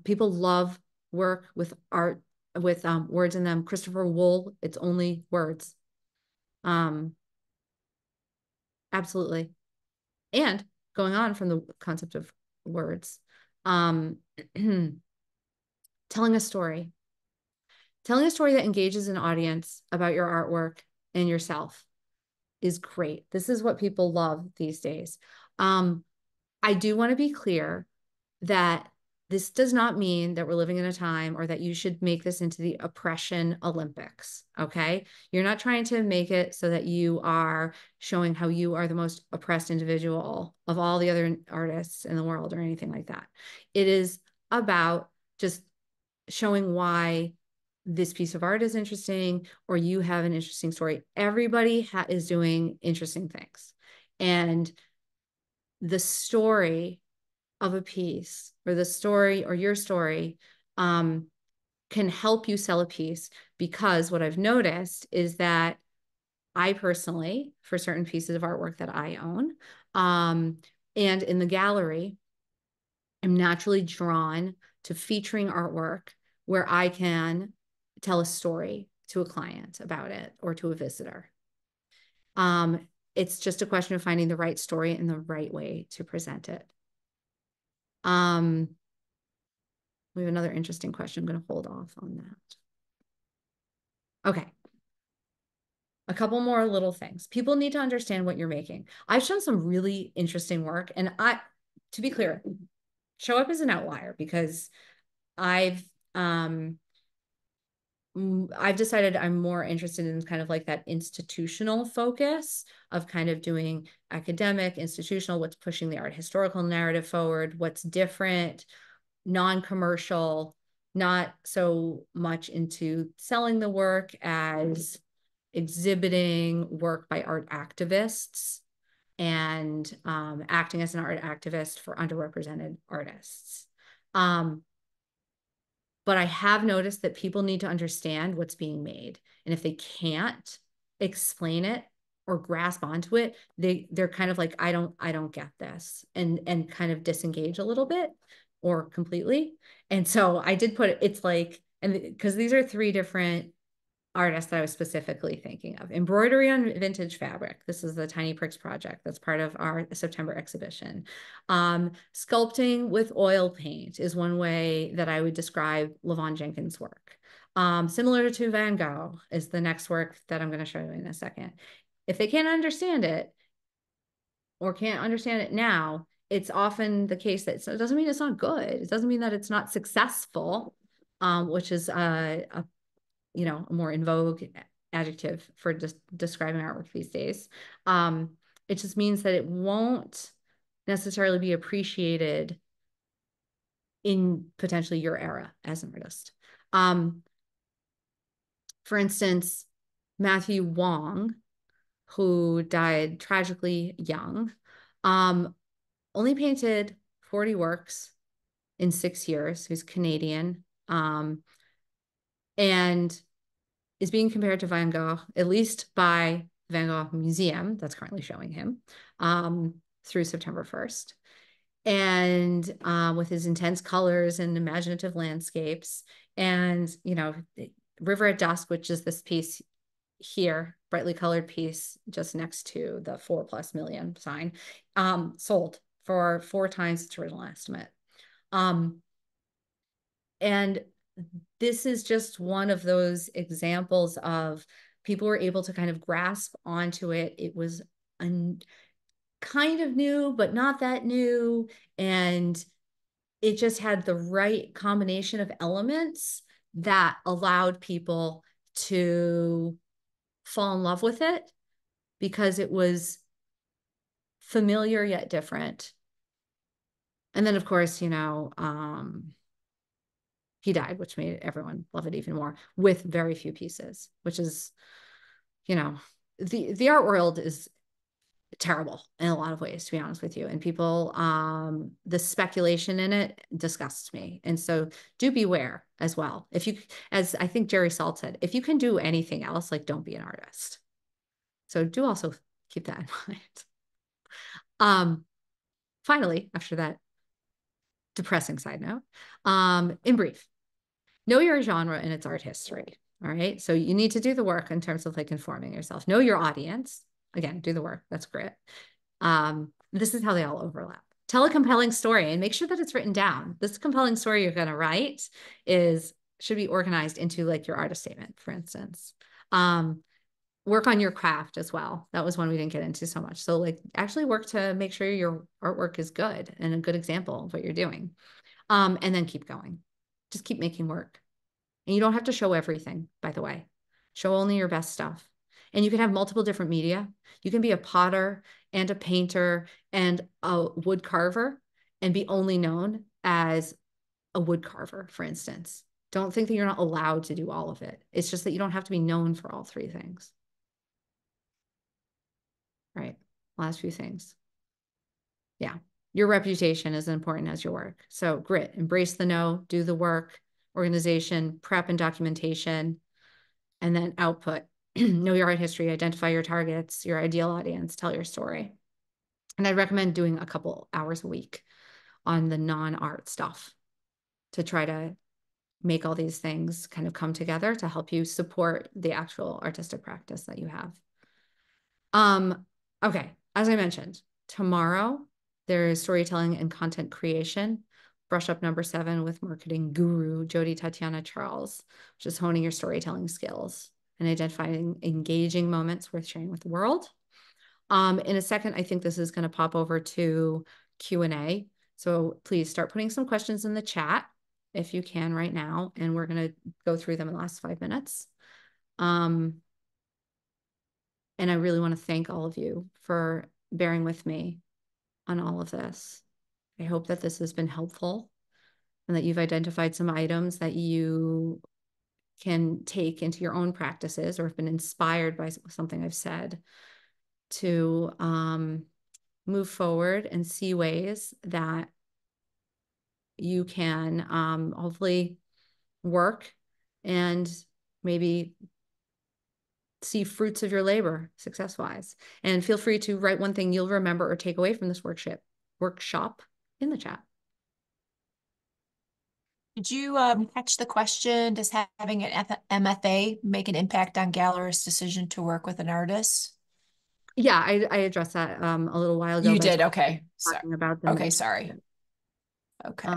People love work with art, with words in them. Christopher Wool, it's only words. Absolutely. And going on from the concept of words, telling a story. Telling a story that engages an audience about your artwork and yourself is great. This is what people love these days. I do want to be clear that this does not mean that we're living in a time or that you should make this into the oppression Olympics. Okay. You're not trying to make it so that you are showing how you are the most oppressed individual of all the other artists in the world or anything like that. It is about just showing why this piece of art is interesting or you have an interesting story. Everybody is doing interesting things. And the story of a piece or the story or your story can help you sell a piece, because what I've noticed is that I personally, for certain pieces of artwork that I own, and in the gallery, I'm naturally drawn to featuring artwork where I can tell a story to a client about it or to a visitor. It's just a question of finding the right story and the right way to present it. We have another interesting question. I'm going to hold off on that. Okay. A couple more little things. People need to understand what you're making. I've shown some really interesting work, and to be clear, ShowUp is an outlier because I've decided I'm more interested in kind of like that institutional focus of kind of doing academic, institutional, what's pushing the art historical narrative forward, what's different, non-commercial, not so much into selling the work as exhibiting work by art activists and acting as an art activist for underrepresented artists. But I have noticed that people need to understand what's being made. And if they can't explain it or grasp onto it, they're kind of like, I don't get this, and kind of disengage a little bit or completely. And so I did put it, it's like, and because these are 3 different artist that I was specifically thinking of. Embroidery on vintage fabric. This is the Tiny Pricks project that's part of our September exhibition. Sculpting with oil paint is one way that I would describe Levon Jenkins' work. Similar to Van Gogh is the next work that I'm going to show you in a second. If they can't understand it or can't understand it now, it's often the case that it doesn't mean it's not good. It doesn't mean that it's not successful, which is a more in vogue adjective for just describing artwork these days. It just means that it won't necessarily be appreciated in potentially your era as an artist. For instance, Matthew Wong, who died tragically young, only painted 40 works in 6 years. He's Canadian. And is being compared to Van Gogh, at least by Van Gogh Museum, that's currently showing him, through September 1st. And with his intense colors and imaginative landscapes. And, River at Dusk, which is this piece here, brightly colored piece just next to the 4+ million sign, sold for 4 times its original estimate. And this is just one of those examples of people were able to kind of grasp onto it. It was kind of new, but not that new. And it just had the right combination of elements that allowed people to fall in love with it because it was familiar yet different. And then, of course, he died, which made everyone love it even more, with very few pieces, which is, the art world is terrible in a lot of ways, to be honest with you. And people, the speculation in it disgusts me. And so do beware as well. If you, as I think Jerry Salt said, if you can do anything else, like, don't be an artist. So do also keep that in mind. Finally, after that depressing side note, in brief, know your genre and its art history. All right. So you need to do the work in terms of like informing yourself. Know your audience. Again, do the work. That's great. This is how they all overlap. Tell a compelling story and make sure that it's written down. This compelling story you're going to write should be organized into like your artist statement, for instance. Work on your craft as well. That was one we didn't get into so much. So like actually work to make sure your artwork is good and a good example of what you're doing. And then keep going. Just keep making work. And you don't have to show everything, by the way. Show only your best stuff. And you can have multiple different media. You can be a potter and a painter and a wood carver and be only known as a wood carver, for instance. Don't think that you're not allowed to do all of it. It's just that you don't have to be known for all 3 things. Right. Last few things. Yeah. Your reputation is as important as your work. So grit, embrace the no, do the work, organization, prep and documentation, and then output. Know your art history, identify your targets, your ideal audience, tell your story. And I'd recommend doing a couple hours a week on the non-art stuff. to try to make all these things kind of come together to help you support the actual artistic practice that you have. Okay, as I mentioned, tomorrow there is storytelling and content creation, brush up number 7 with marketing guru Jody Tatiana Charles, which is honing your storytelling skills and identifying engaging moments worth sharing with the world. In a second, I think this is going to pop over to Q&A. So please start putting some questions in the chat if you can right now, and we're going to go through them in the last 5 minutes. And I really want to thank all of you for bearing with me on all of this. I hope that this has been helpful and that you've identified some items that you can take into your own practices or have been inspired by something I've said to move forward and see ways that you can hopefully work and maybe see fruits of your labor success-wise. And feel free to write one thing you'll remember or take away from this workshop in the chat. Did you catch the question, does having an MFA make an impact on gallerists' decision to work with an artist? Yeah, I addressed that a little while ago. You did, okay. Talking about the Okay, sorry. Okay.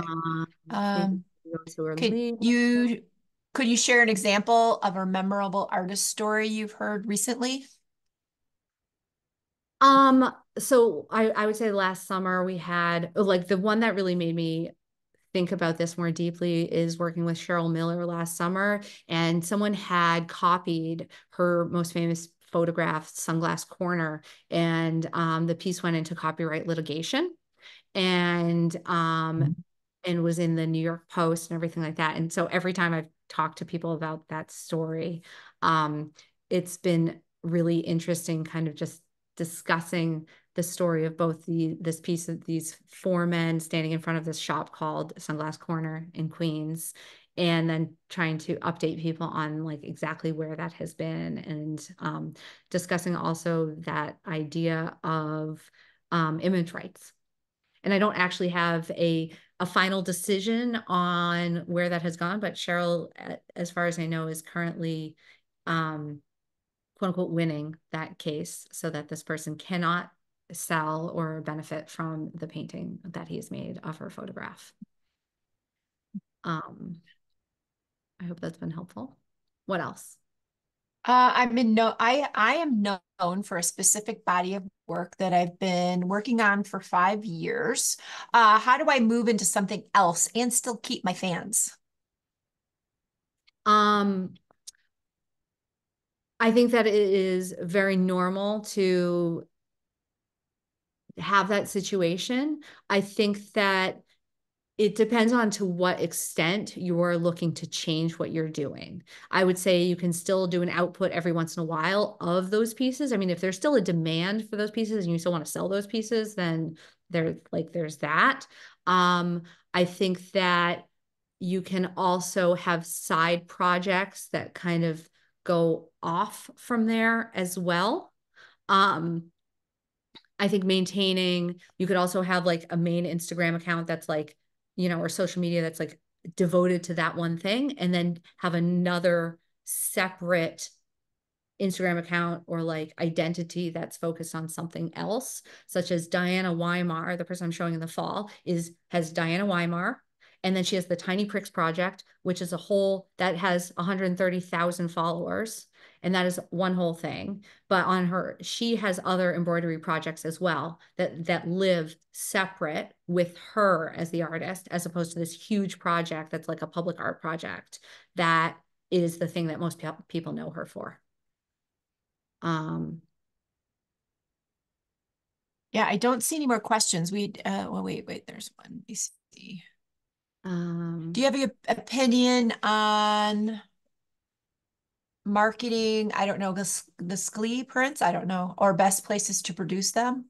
Maybe those who are Could you share an example of a memorable artist story you've heard recently? So I would say last summer we had like the one that really made me think about this more deeply is working with Cheryl Miller last summer, and someone had copied her most famous photograph, Sunglass Corner, and the piece went into copyright litigation. And was in the New York Post and everything like that. And so every time I've talked to people about that story, it's been really interesting kind of just discussing the story of both this piece of these 4 men standing in front of this shop called Sunglass Corner in Queens, and then trying to update people on like exactly where that has been, and discussing also that idea of image rights. And I don't actually have a final decision on where that has gone, but Cheryl, as far as I know, is currently quote unquote winning that case so that this person cannot sell or benefit from the painting that he's made of her photograph. I hope that's been helpful. What else? I am known for a specific body of work that I've been working on for 5 years. How do I move into something else and still keep my fans? I think that it is very normal to have that situation. I think that it depends on to what extent you're looking to change what you're doing. I would say you can still do an output every once in a while of those pieces. I mean, if there's still a demand for those pieces and you still want to sell those pieces, then there's that. I think that you can also have side projects that kind of go off from there as well. I think you could also have like a main Instagram account that's like, or social media that's like devoted to that one thing, and then have another separate Instagram account or like identity that's focused on something else, such as Diana Weimar, the person I'm showing in the fall, has Diana Weimar. And then she has the Tiny Pricks Project, which is a whole that has 130,000 followers. And that is one whole thing. But she has other embroidery projects as well that live separate with her as the artist, as opposed to this huge project that's like a public art project that is the thing that most people know her for. Yeah, I don't see any more questions. Well, wait, there's one. Let me see. Do you have an opinion on marketing? I don't know, the Sklee prints, I don't know, or best places to produce them?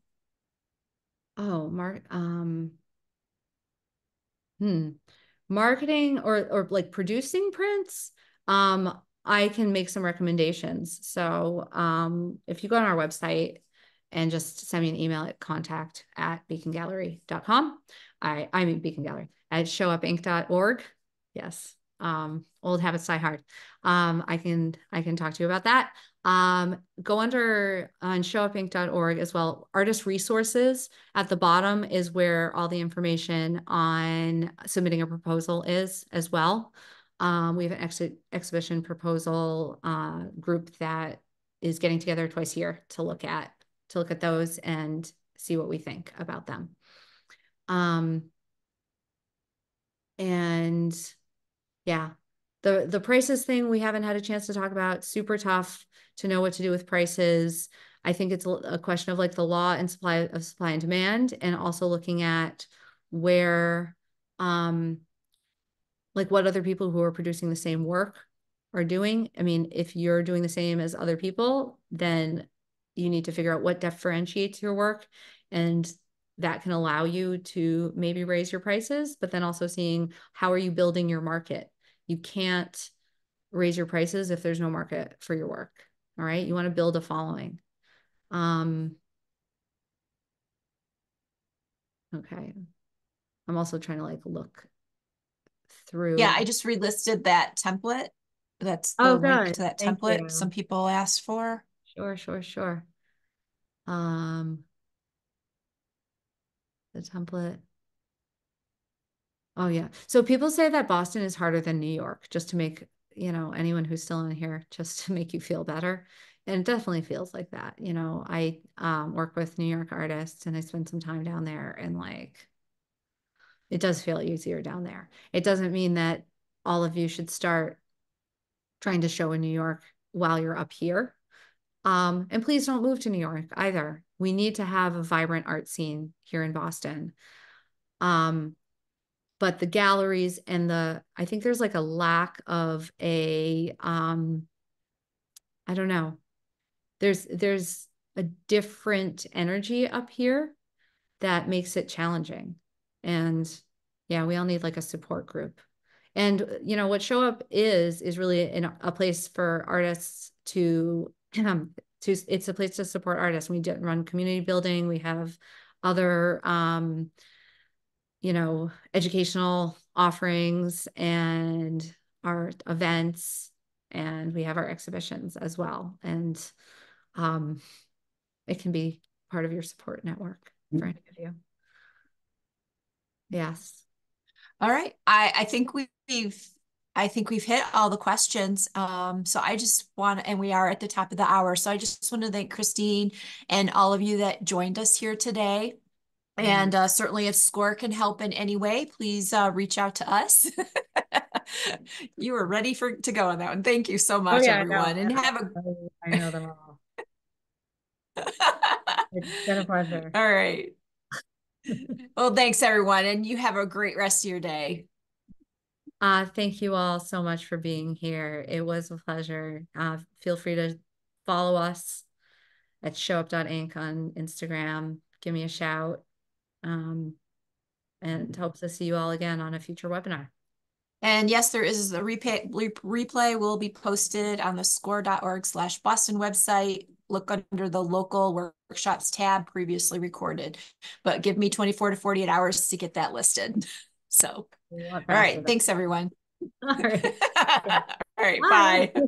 Marketing or like producing prints. I can make some recommendations. So if you go on our website and just send me an email at contact@beacongallery.com. I mean Beacon Gallery at showupinc.org. Yes. Old habits die hard. I can talk to you about that. Go under on showupinc.org as well. Artist resources at the bottom is where all the information on submitting a proposal is as well. We have an exhibition proposal group that is getting together twice a year to look at those and see what we think about them. And yeah, the prices thing we haven't had a chance to talk about. Super tough to know what to do with prices. I think it's a question of like the law and supply and demand, and also looking at where like what other people who are producing the same work are doing. I mean, if you're doing the same as other people, then you need to figure out what differentiates your work, and that can allow you to maybe raise your prices, but then also seeing how are you building your market. You can't raise your prices if there's no market for your work. All right. You want to build a following. Okay. I'm also trying to like look Yeah, through. I just relisted that template. That's the Oh, link good. to that Thank template some you. people asked for. Sure, sure, sure. Um, the template. Oh yeah. So people say that Boston is harder than New York, just to make, anyone who's still in here, just to make you feel better. And it definitely feels like that. I work with New York artists and I spend some time down there, and like it does feel easier down there. It doesn't mean that all of you should start trying to show in New York while you're up here. And please don't move to New York either. We need to have a vibrant art scene here in Boston. But the galleries and I think there's like a lack of I don't know. There's a different energy up here that makes it challenging. And yeah, we all need like a support group. And what ShowUp is really a place for artists it's a place to support artists. We run community building. We have other educational offerings and our events, and we have our exhibitions as well. And um, it can be part of your support network for any of you. Yes. All right. I think we've hit all the questions. So I just want, and we are at the top of the hour. So I just want to thank Christine and all of you that joined us here today. Yeah. And certainly if SCORE can help in any way, please reach out to us. You were ready to go on that one. Thank you so Oh much, yeah, I know. everyone. And have a I know them all. It's been a pleasure. all right. Well, thanks everyone, and you have a great rest of your day. Thank you all so much for being here. It was a pleasure. Feel free to follow us at showup.inc on Instagram. Give me a shout. And hope to see you all again on a future webinar. And yes, there is a replay will be posted on the score.org/Boston website. Look under the local workshops tab previously recorded, but give me 24 to 48 hours to get that listed. So, A lot all faster right. than Thanks, everyone. all right. All right. Bye. Bye.